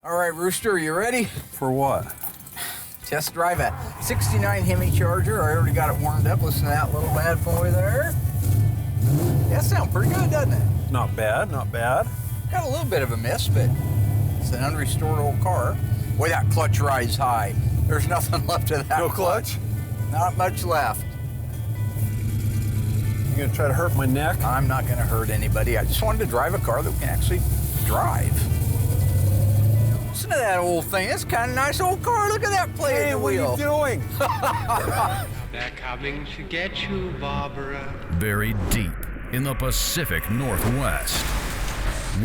All right, Rooster, you ready? For what? Test drive a 69 Hemi Charger. I already got it warmed up. Listen to that little bad boy there. That sounds pretty good, doesn't it? Not bad, not bad. Got a little bit of a miss, but it's an unrestored old car. Boy, that clutch rides high. There's nothing left of that. No clutch? Not much left. You gonna try to hurt my neck? I'm not gonna hurt anybody. I just wanted to drive a car that we can actually drive. Listen to that old thing. That's kind of nice old car. Look at that plate in the wheel. What are you doing? They're coming to get you, Barbara. Buried deep in the Pacific Northwest,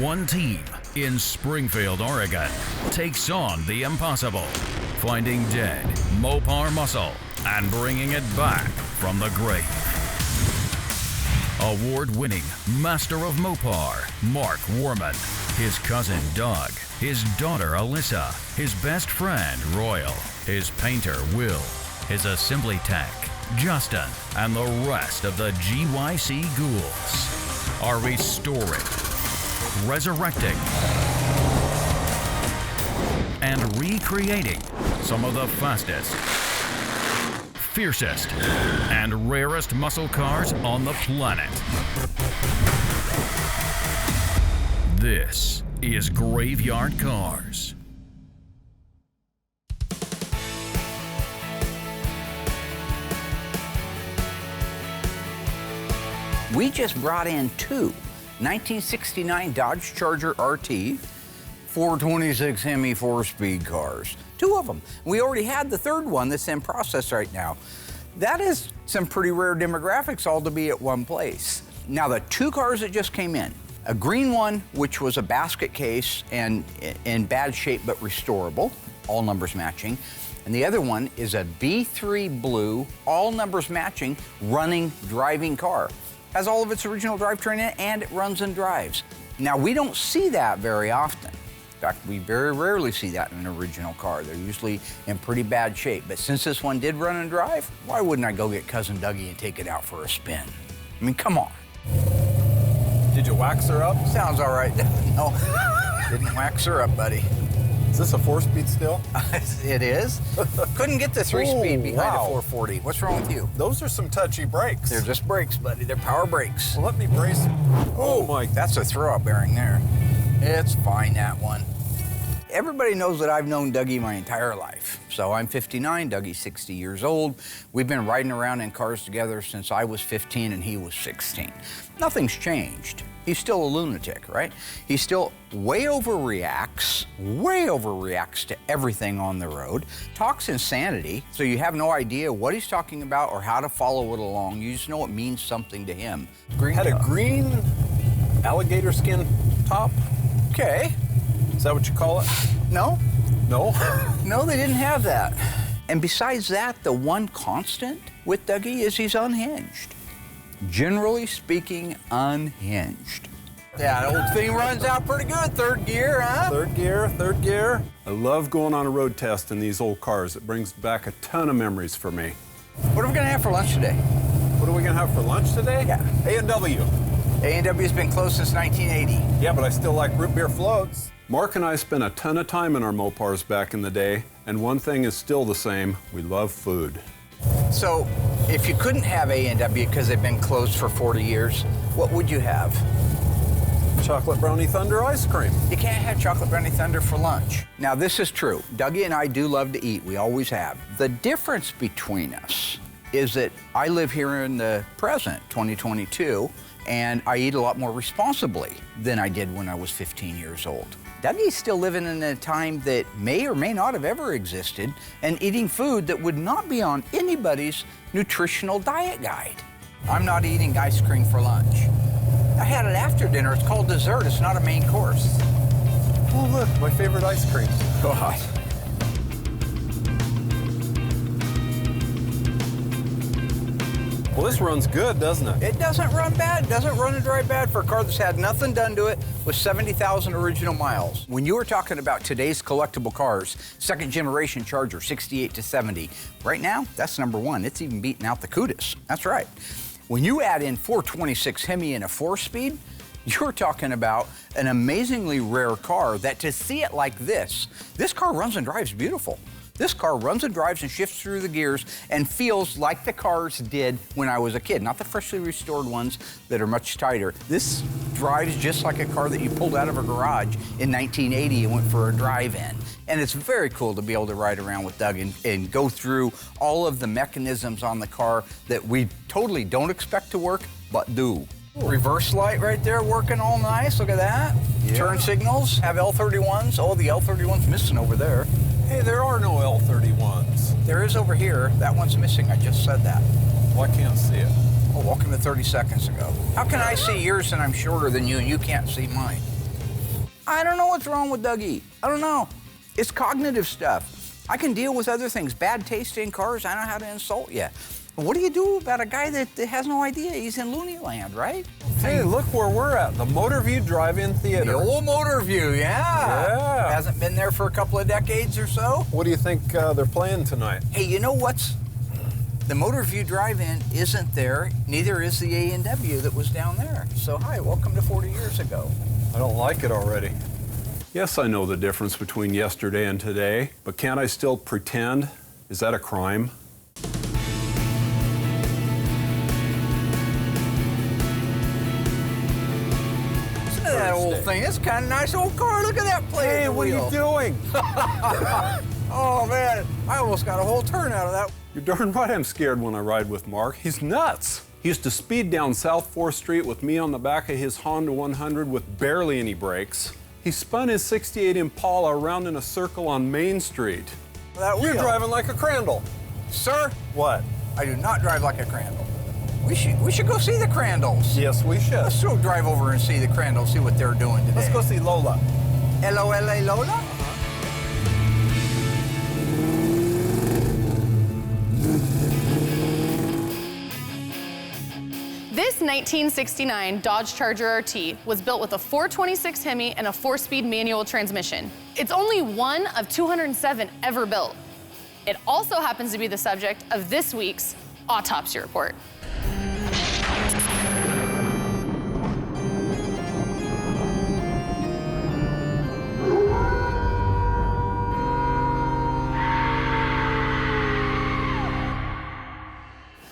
one team in Springfield, Oregon, takes on the impossible, finding dead Mopar muscle and bringing it back from the grave. Award-winning Master of Mopar, Mark Warman, his cousin Doug, his daughter Alyssa, his best friend Royal, his painter Will, his assembly tech Justin, and the rest of the GYC ghouls are restoring, resurrecting, and recreating some of the fastest, fiercest, and rarest muscle cars on the planet. This is Graveyard Cars. We just brought in two 1969 Dodge Charger RT 426 Hemi 4-speed cars. Two of them. We already had the third one that's in process right now. That is some pretty rare demographics all to be at one place. Now the two cars that just came in, a green one which was a basket case and in bad shape but restorable, all numbers matching. And the other one is a B3 blue, all numbers matching, running, driving car. Has all of its original drivetrain in it, and it runs and drives. Now, we don't see that very often. In fact, we very rarely see that in an original car. They're usually in pretty bad shape. But since this one did run and drive, why wouldn't I go get Cousin Dougie and take it out for a spin? I mean, come on. Did you wax her up? Sounds all right. No, didn't wax her up, buddy. Is this a 4-speed still? It is. Couldn't get the 3-speed behind wow. a 440. What's wrong with you? Those are some touchy brakes. They're just brakes, buddy. They're power brakes. Well, let me brace. Oh my, that's a throw-out bearing there. It's fine, that one. Everybody knows that I've known Dougie my entire life. So I'm 59, Dougie's 60 years old. We've been riding around in cars together since I was 15 and he was 16. Nothing's changed. He's still a lunatic, right? He still way overreacts to everything on the road, talks insanity, so you have no idea what he's talking about or how to follow it along. You just know it means something to him. Had a green alligator skin top? Okay. Is that what you call it? No? No? No, they didn't have that. And besides that, the one constant with Dougie is he's unhinged. Generally speaking, unhinged. That old thing runs out pretty good, third gear, huh? Third gear. I love going on a road test in these old cars. It brings back a ton of memories for me. What are we gonna have for lunch today? What are we gonna have for lunch today? Yeah. A&W. A&W's been closed since 1980. Yeah, but I still like root beer floats. Mark and I spent a ton of time in our Mopars back in the day, and one thing is still the same. We love food. So, if you couldn't have A&W because they've been closed for 40 years, what would you have? Chocolate Brownie Thunder ice cream. You can't have Chocolate Brownie Thunder for lunch. Now, this is true. Dougie and I do love to eat. We always have. The difference between us is that I live here in the present, 2022, and I eat a lot more responsibly than I did when I was 15 years old. Dougie's still living in a time that may or may not have ever existed and eating food that would not be on anybody's nutritional diet guide. I'm not eating ice cream for lunch. I had it after dinner. It's called dessert. It's not a main course. Oh, look, my favorite ice cream. God. Well, this runs good, doesn't it? It doesn't run bad. It doesn't run and drive bad for a car that's had nothing done to it with 70,000 original miles. When you were talking about today's collectible cars, second generation Charger, 68 to 70, right now, that's number one. It's even beating out the Cudas. That's right. When you add in 426 Hemi and a 4-speed, You're talking about an amazingly rare car that to see it like this car runs and drives beautiful. This car runs and drives and shifts through the gears and feels like the cars did when I was a kid, not the freshly restored ones that are much tighter. This drives just like a car that you pulled out of a garage in 1980 and went for a drive-in. And it's very cool to be able to ride around with Doug and go through all of the mechanisms on the car that we totally don't expect to work, but do. Reverse light right there working all nice, look at that. Yeah. Turn signals, have L31s. Oh, the L31's missing over there. Hey, there are no L31s. There is over here. That one's missing. I just said that. Well, I can't see it. Oh, welcome to 30 seconds ago. How can I see yours and I'm shorter than you and you can't see mine? I don't know what's wrong with Dougie. I don't know. It's cognitive stuff. I can deal with other things. Bad taste in cars, I know how to insult you. What do you do about a guy that has no idea he's in Looney Land, right? Hey, look where we're at, the Motorview Drive-In Theater. The old Motorview, yeah. Hasn't been there for a couple of decades or so. What do you think they're playing tonight? Hey, you know what's? The Motorview Drive-In isn't there, neither is the A&W that was down there. So hi, welcome to 40 years ago. I don't like it already. Yes, I know the difference between yesterday and today, but can't I still pretend? Is that a crime? That old thing. It's kind of nice old car. Look at that plate. Hey, what are you doing? Oh, man. I almost got a whole turn out of that. You're darn right I'm scared when I ride with Mark. He's nuts. He used to speed down South 4th Street with me on the back of his Honda 100 with barely any brakes. He spun his 68 Impala around in a circle on Main Street. You're driving like a Crandall. Sir? What? I do not drive like a Crandall. We should go see the Crandalls. Yes, we should. Let's go drive over and see the Crandalls, see what they're doing today. Let's go see Lola. L-O-L-A Lola? This 1969 Dodge Charger RT was built with a 426 Hemi and a 4-speed manual transmission. It's only one of 207 ever built. It also happens to be the subject of this week's autopsy report.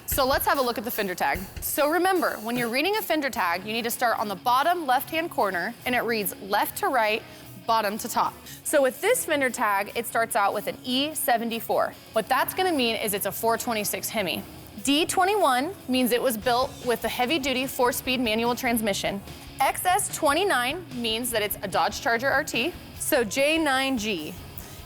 So let's have a look at the fender tag. So remember, when you're reading a fender tag, you need to start on the bottom left-hand corner, and it reads left to right, bottom to top. So with this fender tag, it starts out with an E74. What that's gonna mean is it's a 426 Hemi. D21 means it was built with a heavy-duty 4-speed manual transmission. XS29 means that it's a Dodge Charger RT. So J9G.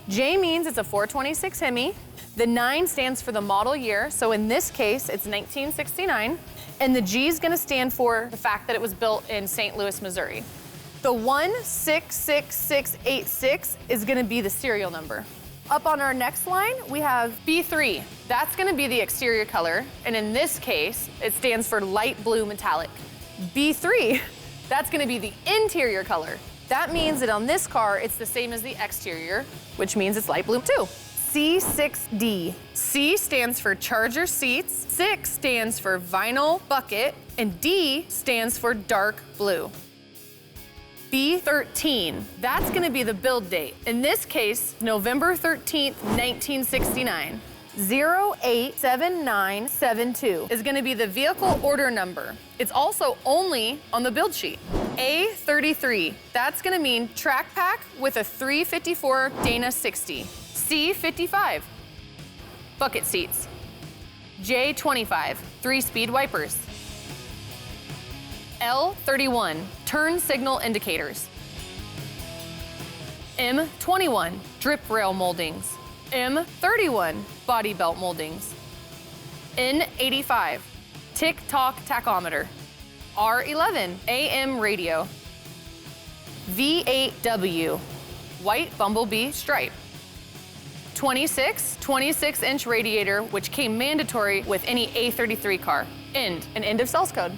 J means it's a 426 Hemi. The 9 stands for the model year, so in this case, it's 1969. And the G is gonna stand for the fact that it was built in St. Louis, Missouri. The 166686 is gonna be the serial number. Up on our next line, we have B3. That's gonna be the exterior color, and in this case, it stands for light blue metallic. B3, that's gonna be the interior color. That means that on this car, it's the same as the exterior, which means it's light blue too. C6D. C stands for Charger seats, 6 stands for vinyl bucket, and D stands for dark blue. B13, that's gonna be the build date. In this case, November 13th, 1969. 087972 is gonna be the vehicle order number. It's also only on the build sheet. A33, that's gonna mean track pack with a 354 Dana 60. C55, bucket seats. J25, 3-speed wipers. L31, turn signal indicators. M21, drip rail moldings. M31, body belt moldings. N85, tick-tock tachometer. R11, AM radio. V8W, white bumblebee stripe. 26-inch radiator, which came mandatory with any A33 car. End, an end of sales code.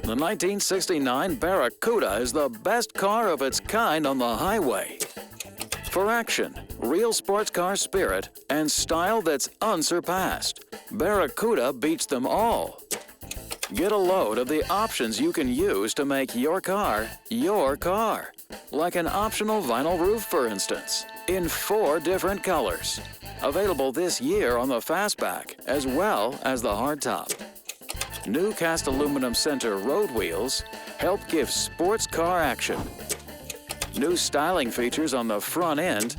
The 1969 Barracuda is the best car of its kind on the highway. for action, real sports car spirit, and style that's unsurpassed. Barracuda beats them all. Get a load of the options you can use to make your car, like an optional vinyl roof, for instance, in 4 different colors. Available this year on the Fastback, as well as the hardtop. New cast aluminum center road wheels help give sports car action. New styling features on the front end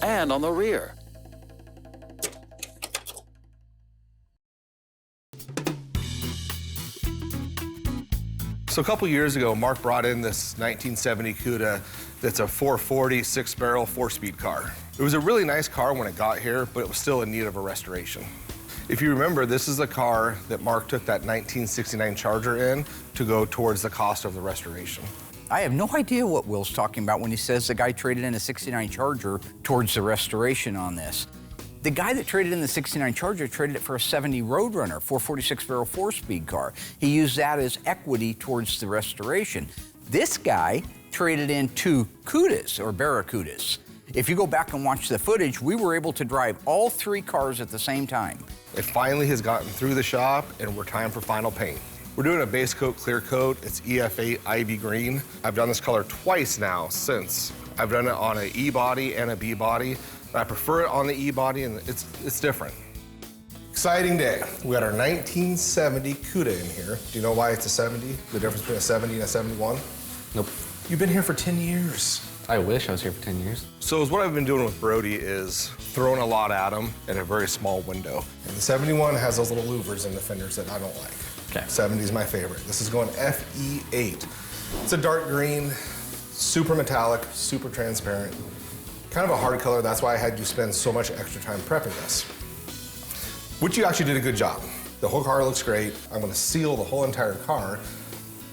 and on the rear. So a couple years ago, Mark brought in this 1970 Cuda that's a 440 6-barrel 4-speed car. It was a really nice car when it got here, but it was still in need of a restoration. If you remember, this is the car that Mark took that 1969 Charger in to go towards the cost of the restoration. I have no idea what Will's talking about when he says the guy traded in a 69 Charger towards the restoration on this. The guy that traded in the 69 Charger traded it for a 70 Roadrunner, 446-barrel 4-speed car. He used that as equity towards the restoration. This guy traded in 2 Cudas, or Barracudas. If you go back and watch the footage, we were able to drive all 3 cars at the same time. It finally has gotten through the shop, and we're time for final paint. We're doing a base coat, clear coat. It's EF8 Ivy Green. I've done this color twice now since. I've done it on an E body and a B body. I prefer it on the E body, and it's different. Exciting day. We got our 1970 Cuda in here. Do you know why it's a 70? The difference between a 70 and a 71? Nope. You've been here for 10 years. I wish I was here for 10 years. So what I've been doing with Brody is throwing a lot at him in a very small window. And the 71 has those little louvers in the fenders that I don't like. Okay. 70 is my favorite. This is going FE8. It's a dark green, super metallic, super transparent. Kind of a hard color, that's why I had you spend so much extra time prepping this. Which you actually did a good job. The whole car looks great. I'm gonna seal the whole entire car,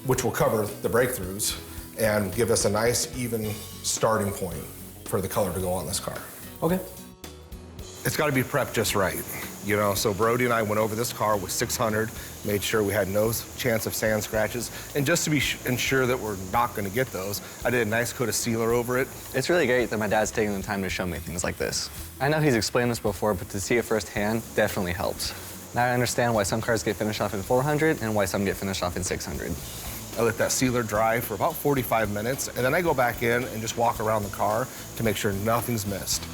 which will cover the breakthroughs and give us a nice, even starting point for the color to go on this car. Okay. It's gotta be prepped just right, you know? So Brody and I went over this car with 600, made sure we had no chance of sand scratches, and just to be ensure that we're not gonna get those, I did a nice coat of sealer over it. It's really great that my dad's taking the time to show me things like this. I know he's explained this before, but to see it firsthand definitely helps. Now I understand why some cars get finished off in 400 and why some get finished off in 600. I let that sealer dry for about 45 minutes, and then I go back in and just walk around the car to make sure nothing's missed.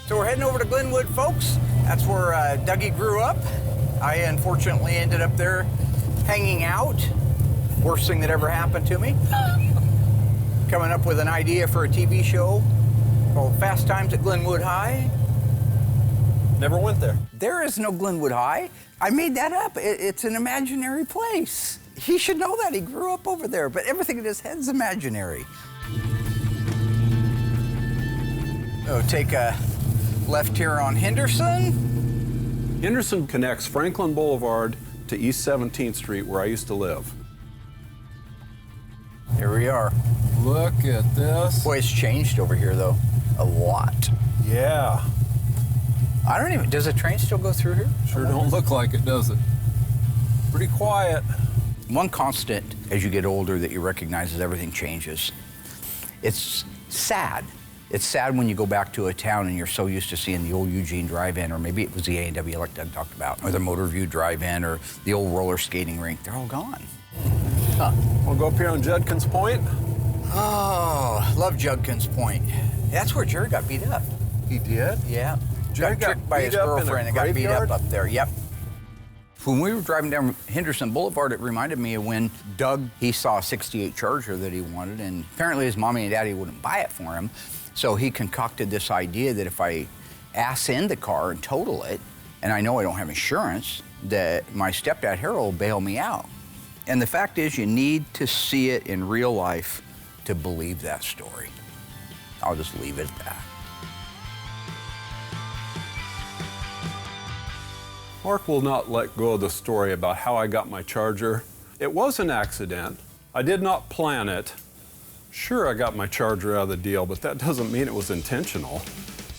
So we're heading over to Glenwood, folks. That's where Dougie grew up. I unfortunately ended up there hanging out. Worst thing that ever happened to me. Coming up with an idea for a TV show called Fast Times at Glenwood High. Never went there. There is no Glenwood High. I made that up. It's an imaginary place. He should know that. He grew up over there, but everything in his head's imaginary. Oh, take a left here on Henderson. Henderson connects Franklin Boulevard to East 17th Street, where I used to live. Here we are. Look at this. Boy, it's changed over here, though. A lot. Yeah. I don't even, does a train still go through here? Sure don't look like it, does it? Pretty quiet. One constant as you get older that you recognize is everything changes. It's sad. It's sad when you go back to a town and you're so used to seeing the old Eugene Drive-In, or maybe it was the A&W like Doug talked about, or the Motor View Drive-In, or the old roller skating rink. They're all gone. Huh. We'll go up here on Judkins Point. Oh, love Judkins Point. That's where Jerry got beat up. He did? Yeah. Jerry got tricked by his beat up in a girlfriend and got beat graveyard? up there. Yep. When we were driving down Henderson Boulevard, it reminded me of when Doug, he saw a 68 Charger that he wanted, and apparently his mommy and daddy wouldn't buy it for him. So he concocted this idea that if I ass in the car and total it, and I know I don't have insurance, that my stepdad Harold will bail me out. And the fact is, you need to see it in real life to believe that story. I'll just leave it at that. Mark will not let go of the story about how I got my Charger. It was an accident. I did not plan it. Sure, I got my Charger out of the deal, but that doesn't mean it was intentional.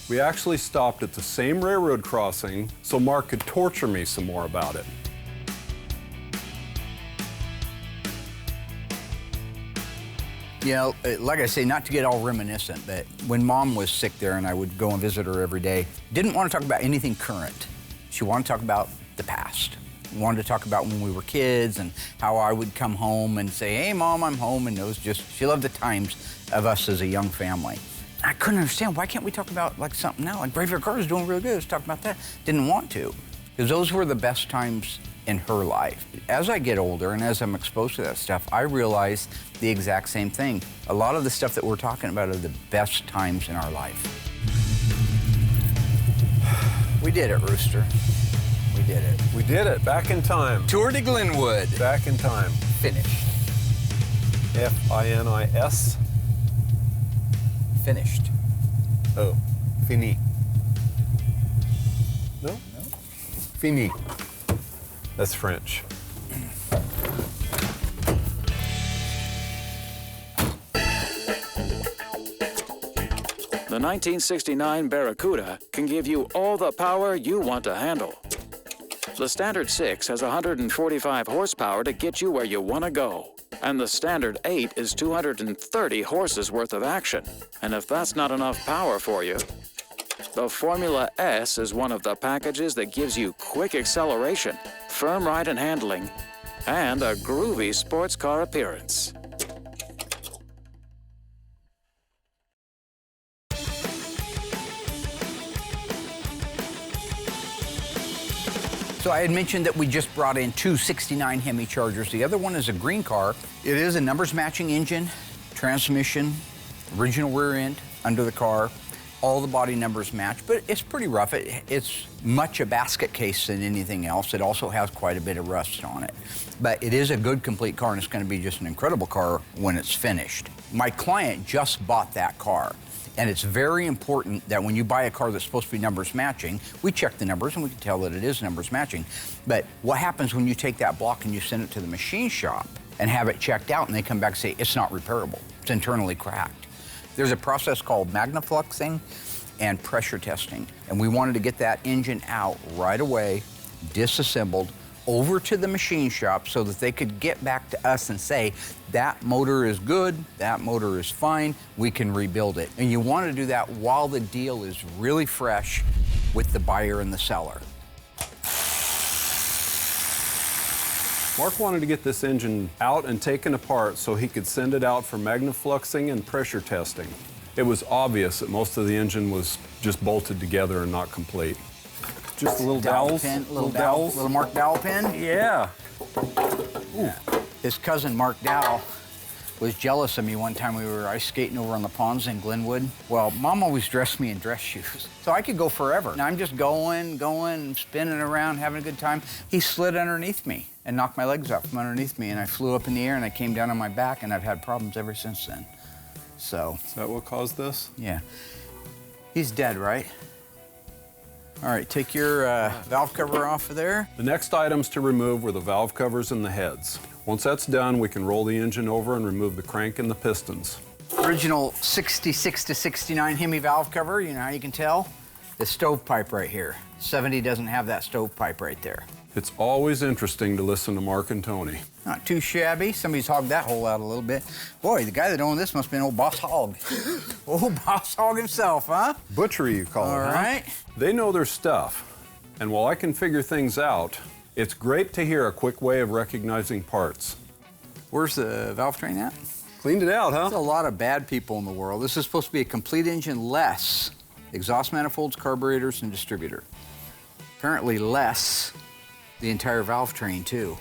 We actually stopped at the same railroad crossing so Mark could torture me some more about it. You know, like I say, not to get all reminiscent, but when Mom was sick there and I would go and visit her every day, didn't want to talk about anything current. She wanted to talk about the past. Wanted to talk about when we were kids and how I would come home and say, hey, Mom, I'm home. And it was just, she loved the times of us as a young family. I couldn't understand, why can't we talk about like something now? Like Graveyard Carz is doing really good, let's talk about that. Didn't want to, because those were the best times in her life. As I get older and as I'm exposed to that stuff, I realize the exact same thing. A lot of the stuff that we're talking about are the best times in our life. We did it, Rooster. We did it. We did it, back in time. Tour de Glenwood. Back in time. Finished. F-I-N-I-S. Finished. Oh, fini. No? No. Fini. That's French. The 1969 Barracuda can give you all the power you want to handle. The Standard 6 has 145 horsepower to get you where you want to go. And the Standard 8 is 230 horses worth of action. And if that's not enough power for you, the Formula S is one of the packages that gives you quick acceleration, firm ride and handling, and a groovy sports car appearance. So I had mentioned that we just brought in two 69 Hemi Chargers. The other one is a green car. It is a numbers matching engine, transmission, original rear end under the car. All the body numbers match, but it's pretty rough. It's much a basket case than anything else. It also has quite a bit of rust on it. But it is a good complete car, and it's going to be just an incredible car when it's finished. My client just bought that car. And it's very important that when you buy a car that's supposed to be numbers matching, we check the numbers and we can tell that it is numbers matching. But what happens when you take that block and you send it to the machine shop and have it checked out and they come back and say, it's not repairable, it's internally cracked? There's a process called magnafluxing and pressure testing. And we wanted to get that engine out right away, disassembled, over to the machine shop so that they could get back to us and say, that motor is good, that motor is fine, we can rebuild it. And you want to do that while the deal is really fresh with the buyer and the seller. Mark wanted to get this engine out and taken apart so he could send it out for magnafluxing and pressure testing. It was obvious that most of the engine was just bolted together and not complete. Just little dowels. Little dowels. Little Mark Dowell pin? Yeah. Ooh. His cousin Mark Dowell was jealous of me one time. We were ice skating over on the ponds in Glenwood. Well, Mom always dressed me in dress shoes, so I could go forever. And I'm just going, spinning around, having a good time. He slid underneath me and knocked my legs out from underneath me, and I flew up in the air and I came down on my back, and I've had problems ever since then. So. Is that what caused this? Yeah. He's dead, right? All right, take your valve cover off of there. The next items to remove were the valve covers and the heads. Once that's done, we can roll the engine over and remove the crank and the pistons. Original 66 to 69 Hemi valve cover, you know how you can tell? The stovepipe right here. 70 doesn't have that stovepipe right there. It's always interesting to listen to Mark and Tony. Not too shabby. Somebody's hogged that hole out a little bit. Boy, the guy that owned this must have been old Boss Hogg. Old Boss Hogg himself, huh? Butchery, you call it, All right. They know their stuff. And while I can figure things out, it's great to hear a quick way of recognizing parts. Where's the valve train at? Cleaned it out, huh? There's a lot of bad people in the world. This is supposed to be a complete engine less exhaust manifolds, carburetors, and distributor. Apparently less the entire valve train, too.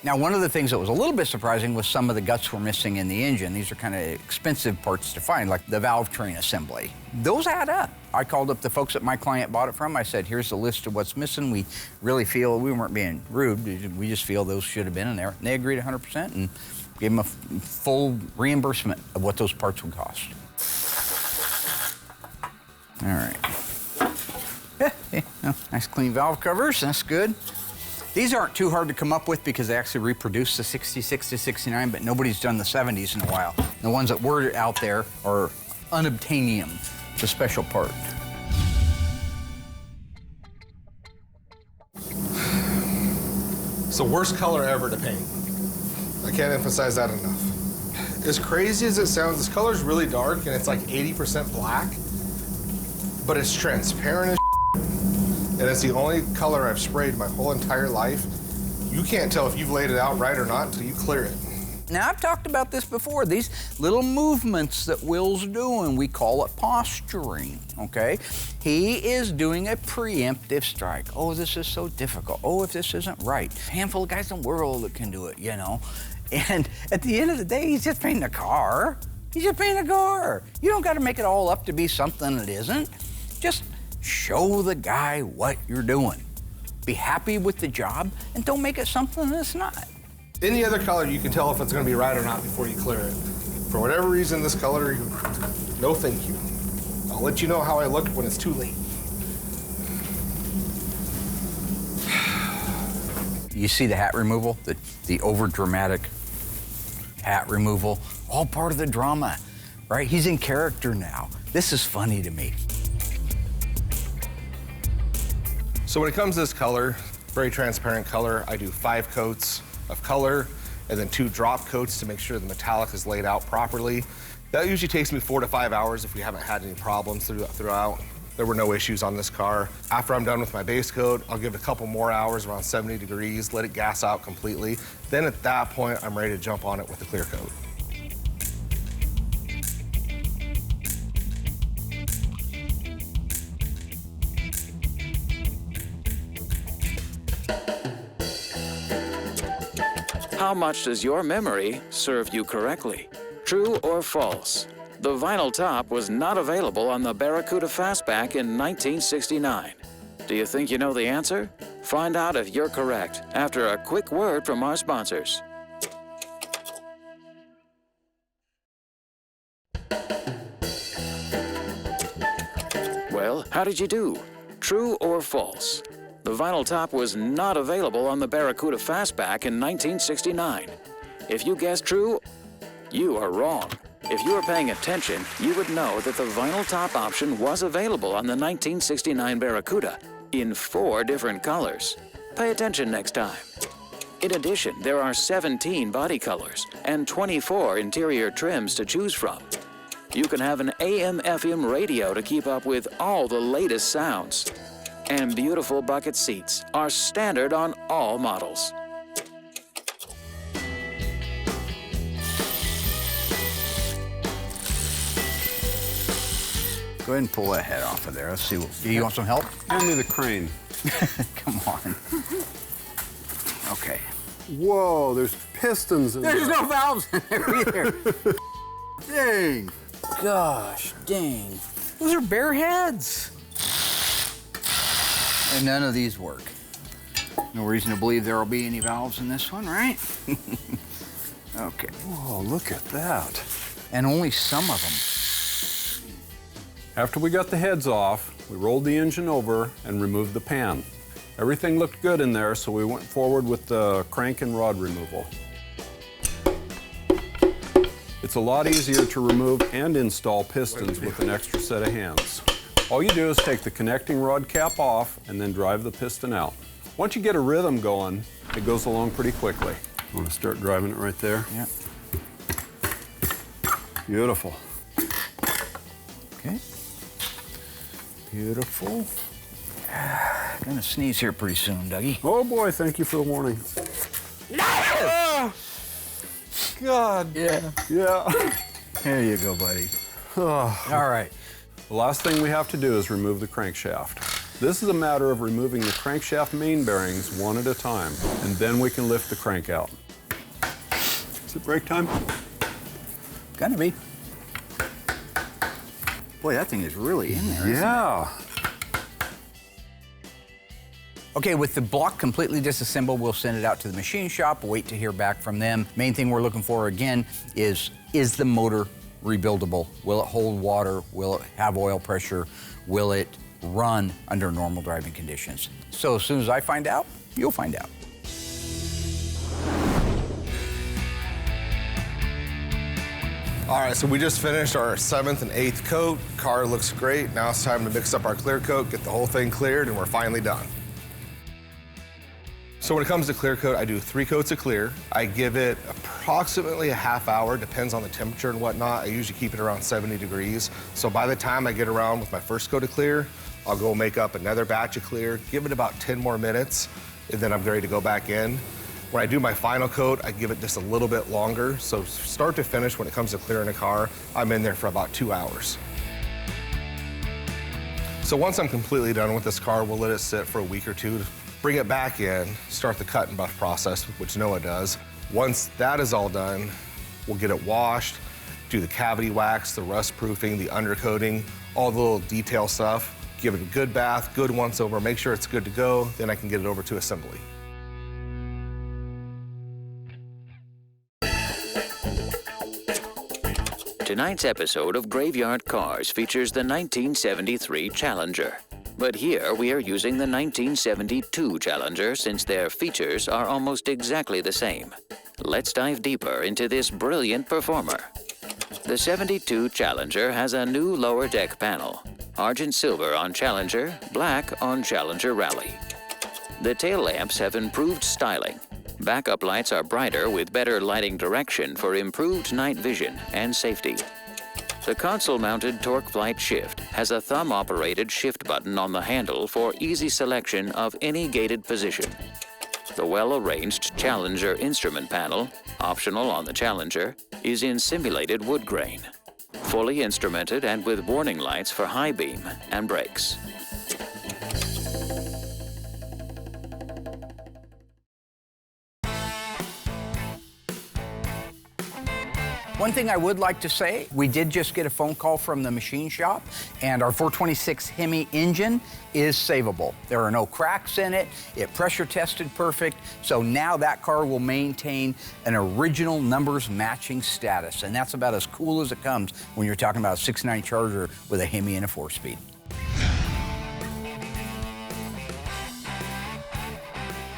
Now, one of the things that was a little bit surprising was some of the guts were missing in the engine. These are kind of expensive parts to find, like the valve train assembly. Those add up. I called up the folks that my client bought it from. I said, here's the list of what's missing. We really feel, we weren't being rude, we just feel those should have been in there. And they agreed 100% and gave them a full reimbursement of what those parts would cost. All right. Nice clean valve covers, that's good. These aren't too hard to come up with because they actually reproduced the 66 to 69, but nobody's done the 70s in a while. The ones that were out there are unobtainium. It's a special part. It's the worst color ever to paint. I can't emphasize that enough. As crazy as it sounds, this color's really dark and it's like 80% black, but it's transparent as and it's the only color I've sprayed my whole entire life. You can't tell if you've laid it out right or not until you clear it. Now, I've talked about this before. These little movements that Will's doing, we call it posturing, okay? He is doing a preemptive strike. Oh, this is so difficult. Oh, if this isn't right. A handful of guys in the world that can do it, you know? And at the end of the day, he's just painting a car. He's just painting a car. You don't got to make it all up to be something it isn't. Just show the guy what you're doing. Be happy with the job, and don't make it something that's not. Any other color, you can tell if it's going to be right or not before you clear it. For whatever reason, this color, no thank you. I'll let you know how I look when it's too late. You see the hat removal, the over-dramatic hat removal, all part of the drama, right? He's in character now. This is funny to me. So when it comes to this color, very transparent color, I do 5 coats of color and then 2 drop coats to make sure the metallic is laid out properly. That usually takes me 4 to 5 hours if we haven't had any problems throughout. There were no issues on this car. After I'm done with my base coat, I'll give it a couple more hours around 70 degrees, let it gas out completely. Then at that point, I'm ready to jump on it with a clear coat. How much does your memory serve you correctly? True or false? The vinyl top was not available on the Barracuda Fastback in 1969. Do you think you know the answer? Find out if you're correct after a quick word from our sponsors. Well, how did you do? True or false? The vinyl top was not available on the Barracuda Fastback in 1969. If you guessed true, you are wrong. If you were paying attention, you would know that the vinyl top option was available on the 1969 Barracuda in 4 different colors. Pay attention next time. In addition, there are 17 body colors and 24 interior trims to choose from. You can have an AM/FM radio to keep up with all the latest sounds. And beautiful bucket seats are standard on all models. Go ahead and pull that head off of there. Let's see. You want some help? Hand me the crane. Come on. Okay. Whoa, there's pistons in there. There's no valves in there either. Dang. Gosh, dang. Those are bare heads. And none of these work. No reason to believe there will be any valves in this one, right? Okay. Whoa, look at that. And only some of them. After we got the heads off, we rolled the engine over and removed the pan. Everything looked good in there, so we went forward with the crank and rod removal. It's a lot easier to remove and install pistons with an extra set of hands. All you do is take the connecting rod cap off and then drive the piston out. Once you get a rhythm going, it goes along pretty quickly. You want to start driving it right there? Yeah. Beautiful. Okay. Beautiful. Gonna sneeze here pretty soon, Dougie. Oh boy, thank you for the warning. God. Yeah. Yeah. There you go, buddy. All right. The last thing we have to do is remove the crankshaft. This is a matter of removing the crankshaft main bearings one at a time, and then we can lift the crank out. Is it break time? Gonna be. Boy, that thing is really in there. Yeah. Okay, with the block completely disassembled, we'll send it out to the machine shop, wait to hear back from them. Main thing we're looking for, again, is the motor rebuildable? Will it hold water? Will it have oil pressure? Will it run under normal driving conditions? So as soon as I find out, you'll find out. All right, so we just finished our 7th and 8th coat. Car looks great. Now it's time to mix up our clear coat, get the whole thing cleared, and we're finally done. So when it comes to clear coat, I do 3 coats of clear. I give it approximately a half hour, depends on the temperature and whatnot. I usually keep it around 70 degrees. So by the time I get around with my first coat of clear, I'll go make up another batch of clear, give it about 10 more minutes, and then I'm ready to go back in. When I do my final coat, I give it just a little bit longer. So start to finish, when it comes to clearing a car, I'm in there for about 2 hours. So once I'm completely done with this car, we'll let it sit for a week or two, bring it back in, start the cut and buff process, which Noah does. Once that is all done, we'll get it washed, do the cavity wax, the rust proofing, the undercoating, all the little detail stuff, give it a good bath, good once over, make sure it's good to go, then I can get it over to assembly. Tonight's episode of Graveyard Cars features the 1973 Challenger. But here we are using the 1972 Challenger since their features are almost exactly the same. Let's dive deeper into this brilliant performer. The 72 Challenger has a new lower deck panel. Argent silver on Challenger, black on Challenger Rally. The tail lamps have improved styling. Backup lights are brighter with better lighting direction for improved night vision and safety. The console-mounted torque flight shift has a thumb-operated shift button on the handle for easy selection of any gated position. The well-arranged Challenger instrument panel, optional on the Challenger, is in simulated wood grain. Fully instrumented and with warning lights for high beam and brakes. One thing I would like to say, we did just get a phone call from the machine shop, and our 426 Hemi engine is savable. There are no cracks in it. It pressure tested perfect. So now that car will maintain an original numbers matching status. And that's about as cool as it comes when you're talking about a 6.9 Charger with a Hemi and a 4-speed.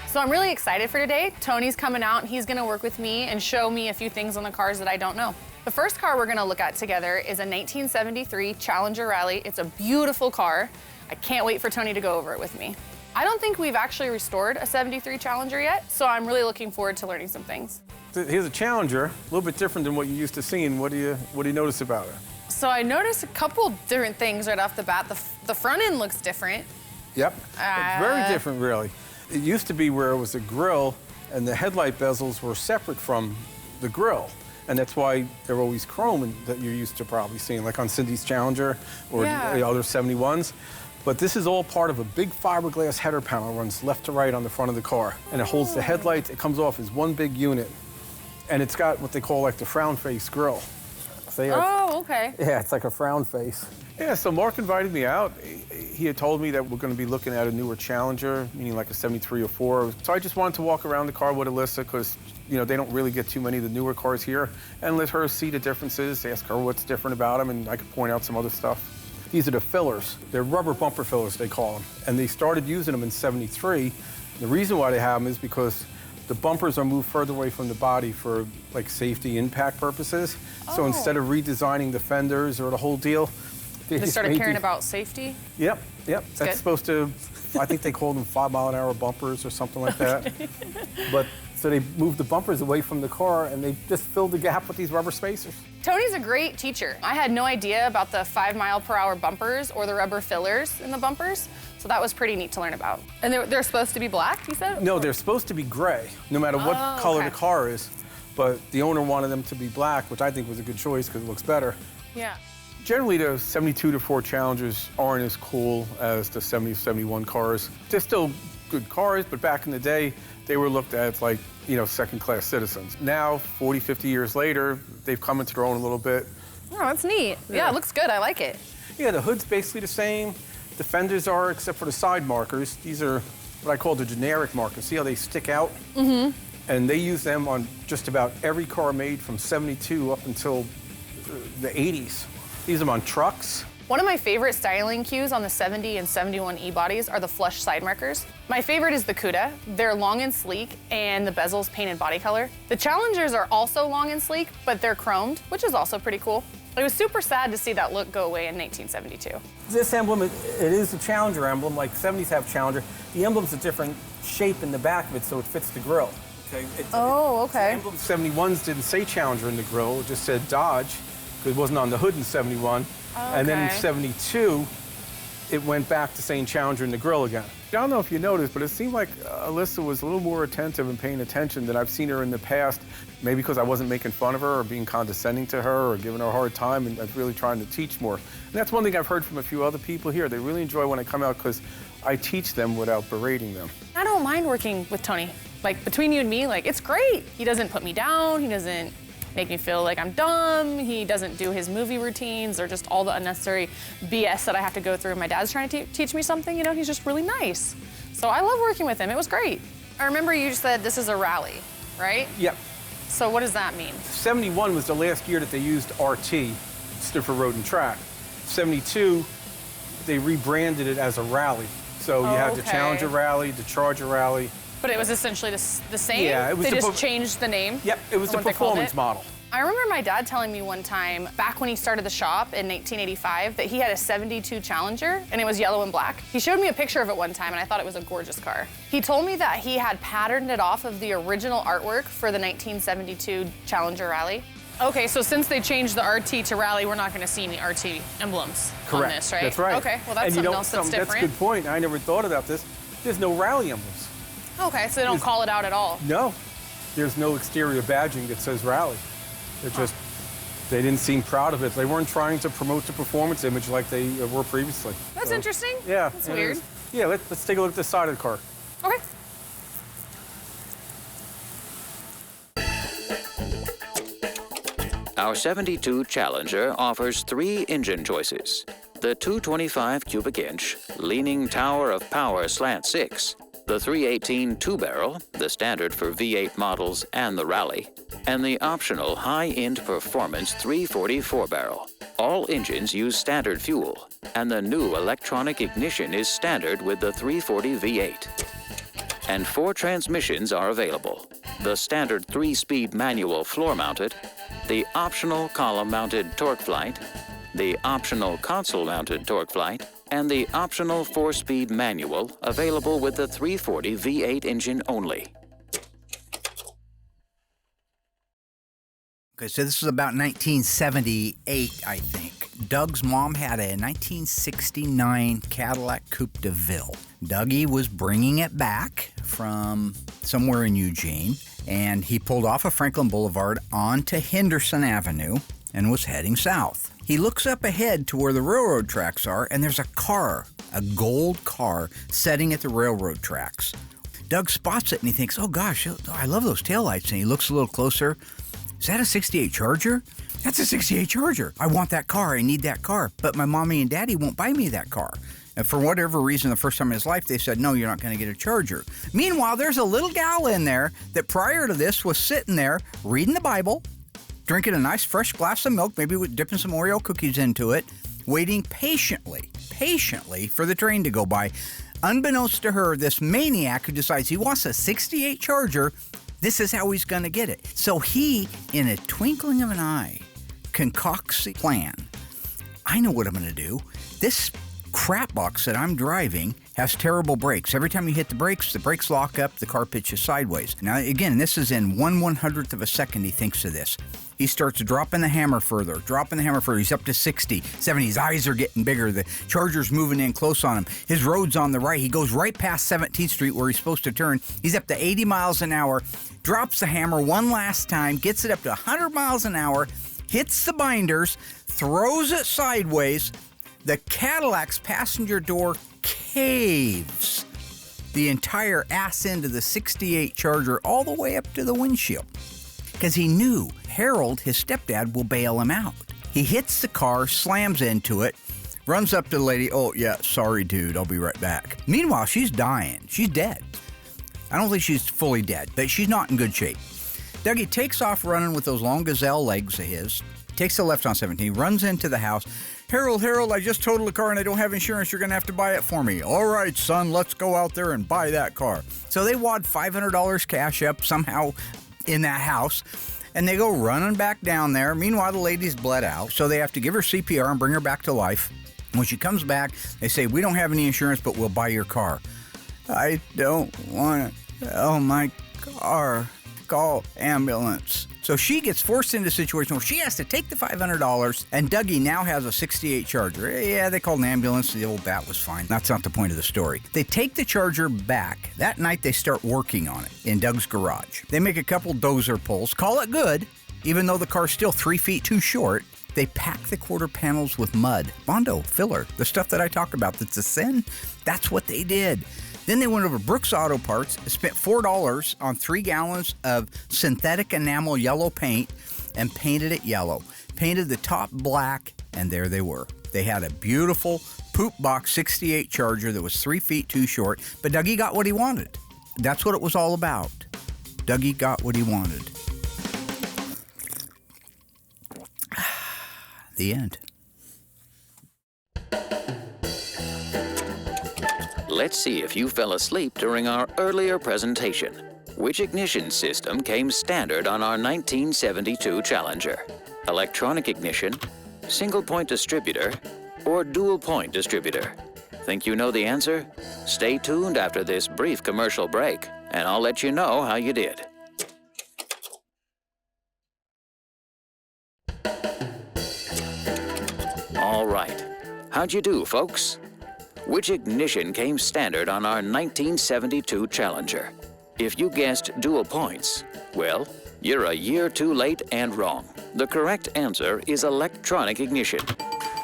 So I'm really excited for today. Tony's coming out and he's gonna work with me and show me a few things on the cars that I don't know. The first car we're gonna look at together is a 1973 Challenger Rally. It's a beautiful car. I can't wait for Tony to go over it with me. I don't think we've actually restored a 73 Challenger yet, so I'm really looking forward to learning some things. Here's a Challenger, a little bit different than what you're used to seeing. What do you notice about it? So I noticed a couple different things right off the bat. The front end looks different. Yep, very different really. It used to be where it was a grille and the headlight bezels were separate from the grille. And that's why they're always chrome and that you're used to probably seeing, like on Cindy's Challenger or the other 71s. But this is all part of a big fiberglass header panel, runs left to right on the front of the car. And it holds the headlights, it comes off as one big unit. And it's got what they call like the frown face grille. Oh, okay. Yeah, it's like a frown face. Yeah, so Mark invited me out. He had told me that we're going to be looking at a newer Challenger, meaning like a 73 or 4. So I just wanted to walk around the car with Alyssa because, you know, they don't really get too many of the newer cars here, and let her see the differences, ask her what's different about them, and I could point out some other stuff. These are the fillers. They're rubber bumper fillers, they call them. And they started using them in 73. The reason why they have them is because the bumpers are moved further away from the body for like safety impact purposes. Oh. So instead of redesigning the fenders or the whole deal, they started caring about safety? Yep. That's supposed to, I think they call them 5-mile-an-hour bumpers or something like that. But so they moved the bumpers away from the car and they just filled the gap with these rubber spacers. Tony's a great teacher. I had no idea about the 5-mile-per-hour bumpers or the rubber fillers in the bumpers. So that was pretty neat to learn about. And they're supposed to be black, you said? No, they're supposed to be gray, no matter what color the car is. But the owner wanted them to be black, which I think was a good choice because it looks better. Yeah. Generally, the 72 to 4 Challengers aren't as cool as the 70 to 71 cars. They're still good cars, but back in the day, they were looked at as like, you know, second-class citizens. Now, 40, 50 years later, they've come into their own a little bit. Oh, that's neat. Yeah, it looks good. I like it. Yeah, the hood's basically the same. The fenders are, except for the side markers. These are what I call the generic markers. See how they stick out? Mm-hmm. And they use them on just about every car made from 72 up until the 80s. Use them on trucks. One of my favorite styling cues on the 70 and 71 E-bodies are the flush side markers. My favorite is the Cuda. They're long and sleek, and the bezel's painted body color. The Challengers are also long and sleek, but they're chromed, which is also pretty cool. It was super sad to see that look go away in 1972. This emblem, it is a Challenger emblem, like 70s have Challenger. The emblem's a different shape in the back of it, so it fits the grill. Okay? Okay. The emblem 71s didn't say Challenger in the grill, it just said Dodge, because it wasn't on the hood in 71. And then in 72, it went back to saying Challenger in the grill again. I don't know if you noticed, but it seemed like Alyssa was a little more attentive and paying attention than I've seen her in the past. Maybe because I wasn't making fun of her or being condescending to her or giving her a hard time, and I was really trying to teach more. And that's one thing I've heard from a few other people here. They really enjoy when I come out because I teach them without berating them. I don't mind working with Tony. Like, between you and me, like, it's great. He doesn't put me down. He doesn't make me feel like I'm dumb. He doesn't do his movie routines or just all the unnecessary BS that I have to go through. My dad's trying to teach me something, you know, he's just really nice. So I love working with him, it was great. I remember you said this is a rally, right? Yep. So what does that mean? 71 was the last year that they used RT, stood for Road and Track. 72, they rebranded it as a rally. So you have the Challenger Rally, the Charger Rally. But it was essentially the same? Yeah, it was. They just changed the name? Yep, it was the performance model. I remember my dad telling me one time, back when he started the shop in 1985, that he had a 72 Challenger, and it was yellow and black. He showed me a picture of it one time, and I thought it was a gorgeous car. He told me that he had patterned it off of the original artwork for the 1972 Challenger Rally. Okay, so since they changed the RT to Rally, we're not going to see any RT emblems on this, right? That's right. Okay, well, that's something else that's different. That's a good point. I never thought about this. There's no Rally emblems. Okay, so they don't call it out at all? No. There's no exterior badging that says Rally. They're just, they didn't seem proud of it. They weren't trying to promote the performance image like they were previously. That's interesting. Yeah. That's weird. Yeah, let's take a look at the side of the car. Okay. Our 72 Challenger offers 3 engine choices. The 225 cubic inch leaning tower of power slant 6, the 318 two-barrel, the standard for V8 models and the Rally, and the optional high-end performance 340 4-barrel. All engines use standard fuel, and the new electronic ignition is standard with the 340 V8. And 4 transmissions are available. The standard 3-speed manual floor-mounted, the optional column-mounted torque flight, the optional console-mounted torque flight, and the optional 4-speed manual available with the 340 V8 engine only. Okay, so this was about 1978, I think. Doug's mom had a 1969 Cadillac Coupe de Ville. Dougie was bringing it back from somewhere in Eugene, and he pulled off of Franklin Boulevard onto Henderson Avenue and was heading south. He looks up ahead to where the railroad tracks are, and there's a car, a gold car, sitting at the railroad tracks. Doug spots it, and he thinks, oh gosh, I love those taillights. And he looks a little closer. Is that a 68 Charger? That's a 68 Charger. I want that car. I need that car. But my mommy and daddy won't buy me that car. And for whatever reason, the first time in his life, they said, no, you're not going to get a Charger. Meanwhile, there's a little gal in there that prior to this was sitting there reading the Bible, drinking a nice fresh glass of milk, maybe dipping some Oreo cookies into it, waiting patiently for the train to go by. Unbeknownst to her, this maniac who decides he wants a 68 Charger, this is how he's going to get it. So he, in a twinkling of an eye, concocts a plan. I know what I'm going to do. This crap box that I'm driving has terrible brakes. Every time you hit the brakes lock up, the car pitches sideways. Now, again, this is in 1/100th of a second he thinks of this. He starts dropping the hammer further. He's up to 60, 70. His eyes are getting bigger. The Charger's moving in close on him. His road's on the right. He goes right past 17th Street where he's supposed to turn. He's up to 80 miles an hour, drops the hammer one last time, gets it up to 100 miles an hour, hits the binders, throws it sideways. The Cadillac's passenger door caves. The entire ass end of the 68 Charger all the way up to the windshield. Because he knew Harold, his stepdad, will bail him out. He hits the car, slams into it, runs up to the lady. Oh, yeah, sorry, dude, I'll be right back. Meanwhile, she's dying. She's dead. I don't think she's fully dead, but she's not in good shape. Dougie takes off running with those long gazelle legs of his, takes the left on 17, runs into the house. Harold, I just totaled the car and I don't have insurance. You're going to have to buy it for me. All right, son, let's go out there and buy that car. So they wad $500 cash up somehow in that house. And they go running back down there. Meanwhile, the lady's bled out, so they have to give her CPR and bring her back to life. When she comes back, they say, we don't have any insurance, but we'll buy your car. I don't want to sell my car. Call ambulance. So she gets forced into a situation where she has to take the $500, and Dougie now has a 68 Charger. Yeah, they called an ambulance. The old bat was fine. That's not the point of the story. They take the Charger back. That night, they start working on it in Doug's garage. They make a couple dozer pulls, call it good, even though the car's still 3 feet too short. They pack the quarter panels with mud, Bondo, filler, the stuff that I talk about that's a sin. That's what they did. Then they went over to Brooks Auto Parts, spent $4 on 3 gallons of synthetic enamel yellow paint, and painted it yellow. Painted the top black, and there they were. They had a beautiful poop box 68 Charger that was 3 feet too short, but Dougie got what he wanted. That's what it was all about. Dougie got what he wanted. The end. Let's see if you fell asleep during our earlier presentation. Which ignition system came standard on our 1972 Challenger? Electronic ignition, single-point distributor, or dual-point distributor? Think you know the answer? Stay tuned after this brief commercial break, and I'll let you know how you did. All right. How'd you do, folks? Which ignition came standard on our 1972 Challenger? If you guessed dual points, well, you're a year too late and wrong. The correct answer is electronic ignition.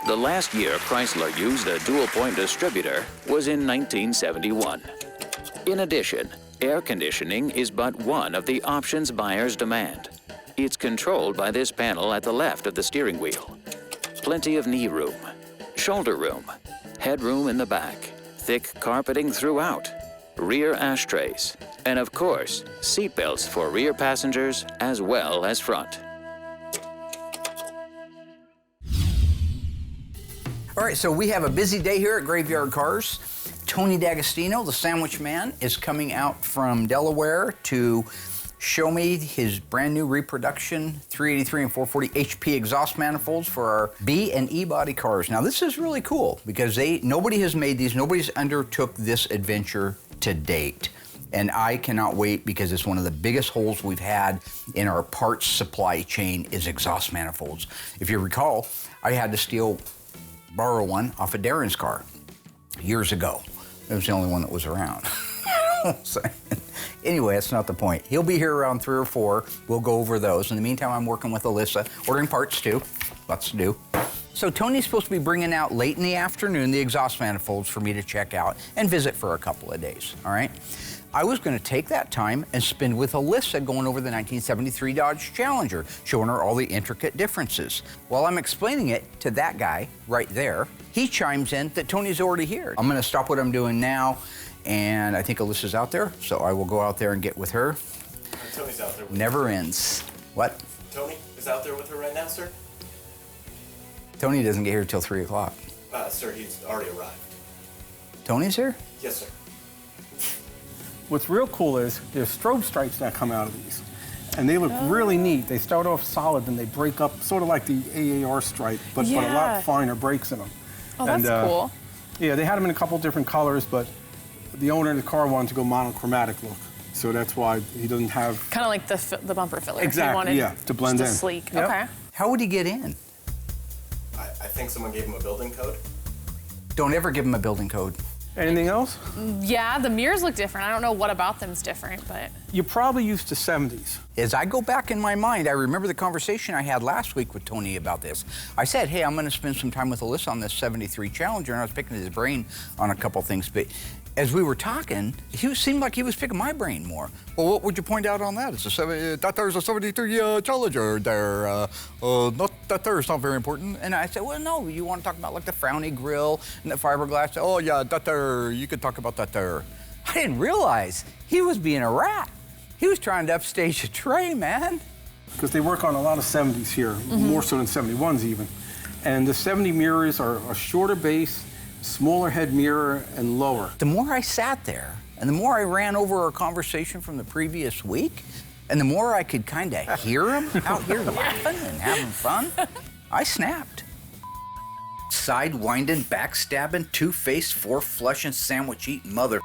The last year Chrysler used a dual-point distributor was in 1971. In addition, air conditioning is but one of the options buyers demand. It's controlled by this panel at the left of the steering wheel. Plenty of knee room, shoulder room, headroom in the back, thick carpeting throughout, rear ashtrays, and of course, seat belts for rear passengers as well as front. All right, so we have a busy day here at Graveyard Carz. Tony D'Agostino, the sandwich man, is coming out from Delaware to show me his brand new reproduction 383 and 440 HP exhaust manifolds for our B and E body cars. Now this is really cool because nobody has made these, nobody's undertook this adventure to date. And I cannot wait because it's one of the biggest holes we've had in our parts supply chain is exhaust manifolds. If you recall, I had to borrow one off of Darren's car years ago. It was the only one that was around. Anyway, that's not the point. He'll be here around 3 or 4. We'll go over those. In the meantime, I'm working with Alyssa, ordering parts too. Lots to do. So Tony's supposed to be bringing out late in the afternoon the exhaust manifolds for me to check out and visit for a couple of days, all right? I was going to take that time and spend with Alyssa going over the 1973 Dodge Challenger, showing her all the intricate differences. While I'm explaining it to that guy right there, he chimes in that Tony's already here. I'm going to stop what I'm doing now, and I think Alyssa's out there, so I will go out there and get with her. Tony's out there with Never ends. What? Tony is out there with her right now, sir? Tony doesn't get here till 3 o'clock. Sir, he's already arrived. Tony's here? Yes, sir. What's real cool is there's strobe stripes that come out of these. And they look really neat. They start off solid, then they break up, sort of like the AAR stripe, but a lot finer breaks in them. Oh, that's cool. Yeah, they had them in a couple different colors, but the owner of the car wanted to go monochromatic look. So that's why he doesn't have... Kind of like the bumper filler. Exactly, he wanted yeah, to blend just in. Sleek, Yep. okay. How would he get in? I think someone gave him a building code. Don't ever give him a building code. Anything else? Yeah, the mirrors look different. I don't know what about them's different, but... You're probably used to 70s. As I go back in my mind, I remember the conversation I had last week with Tony about this. I said, hey, I'm going to spend some time with Alyssa on this 73 Challenger, and I was picking his brain on a couple things, but as we were talking, he seemed like he was picking my brain more. Well, what would you point out on that? It's there's a 73 Challenger there. Not that there's not very important. And I said, well, no, you want to talk about like the frowny grille and the fiberglass? Oh, yeah, that there, you could talk about that there. I didn't realize he was being a rat. He was trying to upstage a tray, man. Because they work on a lot of 70s here, more so than 71s even. And the 70 mirrors are a shorter base, smaller head mirror, and lower. The more I sat there, and the more I ran over our conversation from the previous week, And the more I could kind of hear him out here laughing and having fun, I snapped. Sidewinding, backstabbing, two-faced, four-flushing, sandwich-eating mother.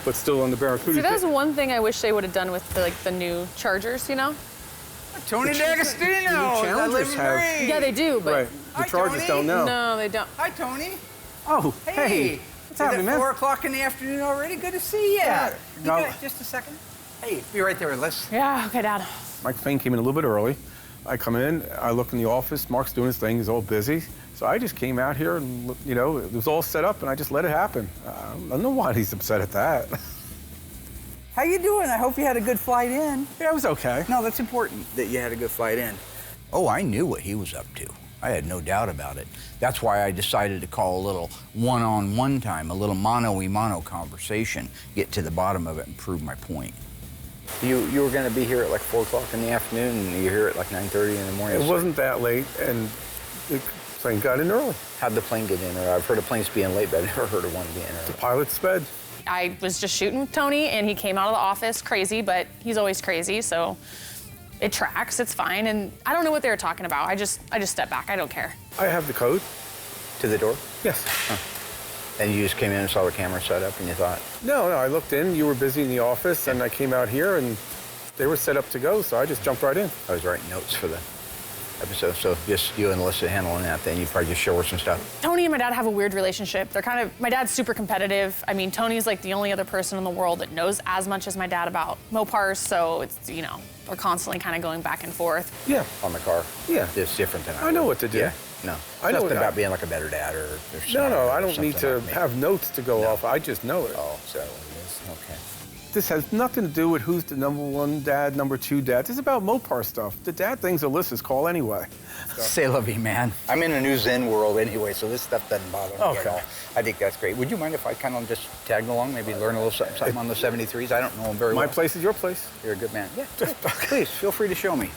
But still on the Barracuda. See, that's one thing I wish they would have done with the new Chargers, you know? Tony D'Agostino. Challengers have. Yeah, they do, but Right. The Hi, Chargers Tony. don't know. no, they don't. Hi, Tony. Oh, hey. What's happening, Is it man? 4 o'clock in the afternoon already? Good to see you. Yeah. You No. got just a second? Hey, be right there. Let's. Yeah, okay, Dad. Mike Fain came in a little bit early. I come in, I look in the office, Mark's doing his thing, he's all busy. So I just came out here and, you know, it was all set up and I just let it happen. I don't know why he's upset at that. How you doing? I hope you had a good flight in. Yeah, it was okay. No, that's important that you had a good flight in. Oh, I knew what he was up to. I had no doubt about it. That's why I decided to call a little one-on-one time, a little mano-y-mano conversation, get to the bottom of it and prove my point. You were going to be here at like 4 o'clock in the afternoon, and you're here at like 9:30 in the morning. It wasn't that late, and the plane got in early. How'd the plane get in? Or I've heard of planes being late, but I've never heard of one being The early. pilot sped. I was just shooting with Tony, and he came out of the office crazy, but he's always crazy, so it tracks, it's fine. And I don't know what they were talking about. I just stepped back, I don't care. I have the code. To the door? Yes. And you just came in and saw the camera set up, and you thought, No, I looked in, you were busy in the office, and I came out here, and they were set up to go, so I just jumped right in. I was writing notes for the episode, so just you and Alyssa handling that, then you'd probably just show her some stuff. Tony and my dad have a weird relationship. My dad's super competitive. I mean, Tony's like the only other person in the world that knows as much as my dad about Mopars, so it's, you know, we're constantly kind of going back and forth. Yeah. On the car? Yeah. It's different than I know what to do. Yeah, no. I know Nothing what about I- being like a better dad or No, I don't need to have notes to go off. I just know it. Oh, so it is, okay. This has nothing to do with who's the number one dad, number two dad. This is about Mopar stuff. The dad thing's Alyssa's call anyway. Say la vie, man. I'm in a new Zen world anyway, so this stuff doesn't bother me at Okay. all. I think that's great. Would you mind if I kind of just tagged along, maybe learn a little something on the 73s? I don't know them very well. My place is your place. You're a good man. Yeah, please, feel free to show me.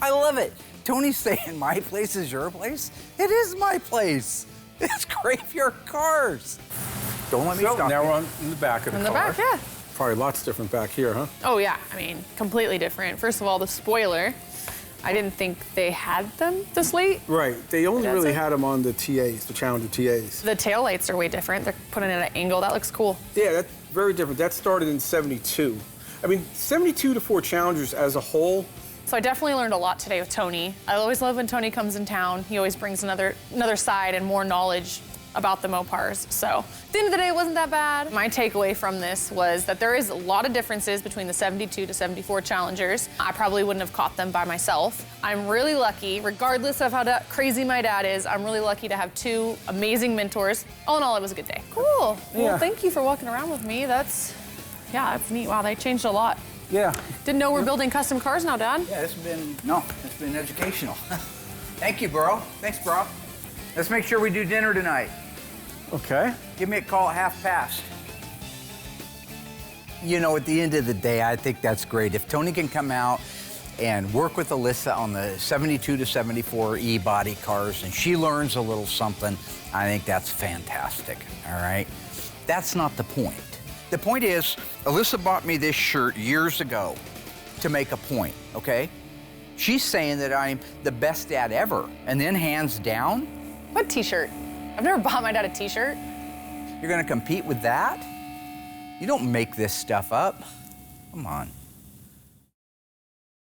I love it. Tony's saying my place is your place. It is my place. It's Graveyard Carz. Don't let me So stop now you. we're on in the back of the In the car. back, yeah. Probably lots different back here, huh? Oh yeah, I mean, completely different. First of all, the spoiler. I didn't think they had them this late. Right. They only That's really it? had them on the TAs, the Challenger TAs. The taillights are way different. They're putting it at an angle. That looks cool. Yeah, that's very different. That started in 72. I mean, 72 to Ford Challengers as a whole. So I definitely learned a lot today with Tony. I always love when Tony comes in town. He always brings another side and more knowledge about the Mopars. So at the end of the day, it wasn't that bad. My takeaway from this was that there is a lot of differences between the 72 to 74 Challengers. I probably wouldn't have caught them by myself. I'm really lucky, regardless of how crazy my dad is, I'm really lucky to have two amazing mentors. All in all, it was a good day. Cool. Well, Yeah. thank you for walking around with me. That's neat. Wow, they changed a lot. Yeah. Didn't know we're building custom cars now, Dad. Yeah, it's been educational. Thank you, bro. Thanks, bro. Let's make sure we do dinner tonight. Okay. Give me a call at 5:30. You know, at the end of the day, I think that's great. If Tony can come out and work with Alyssa on the 72 to 74 E-body cars and she learns a little something, I think that's fantastic, all right? That's not the point. The point is, Alyssa bought me this shirt years ago to make a point, okay? She's saying that I'm the best dad ever, and then hands down, What t-shirt? I've never bought my dad a t-shirt. you're gonna compete with that? You don't make this stuff up. Come on.